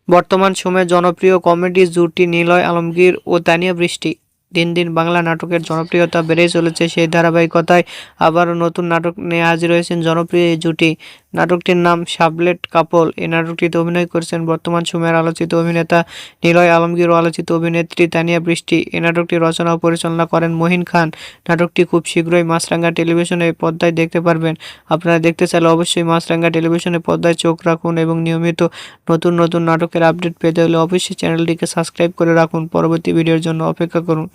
বর্তমান সময়ে জনপ্রিয় কমেডি জুটি নিলয় আলমগীর ও তানিয়া বৃষ্টি। দিন দিন বাংলা নাটকের জনপ্রিয়তা বেড়েই চলেছে। সেই ধারাবাহিকতায় আবারও নতুন নাটক নিয়ে হাজির হয়েছেন জনপ্রিয় এই জুটি। নাটকটির নাম শাবলেট কাপল। এই নাটকটিতে অভিনয় করেছেন বর্তমান সময়ের আলোচিত অভিনেতা নিলয় আলমগীর ও আলোচিত অভিনেত্রী তানিয়া বৃষ্টি। এই নাটকটি রচনা ও পরিচালনা করেন মহিন খান। নাটকটি খুব শীঘ্রই মাছরাঙা টেলিভিশনের পর্দায় দেখতে পারবেন। আপনারা দেখতে চাইলে অবশ্যই মাছরাঙা টেলিভিশনের পর্দায় চোখ রাখুন এবং নিয়মিত নতুন নতুন নাটকের আপডেট পেতে হলে অবশ্যই চ্যানেলটিকে সাবস্ক্রাইব করে রাখুন। পরবর্তী ভিডিওর জন্য অপেক্ষা করুন।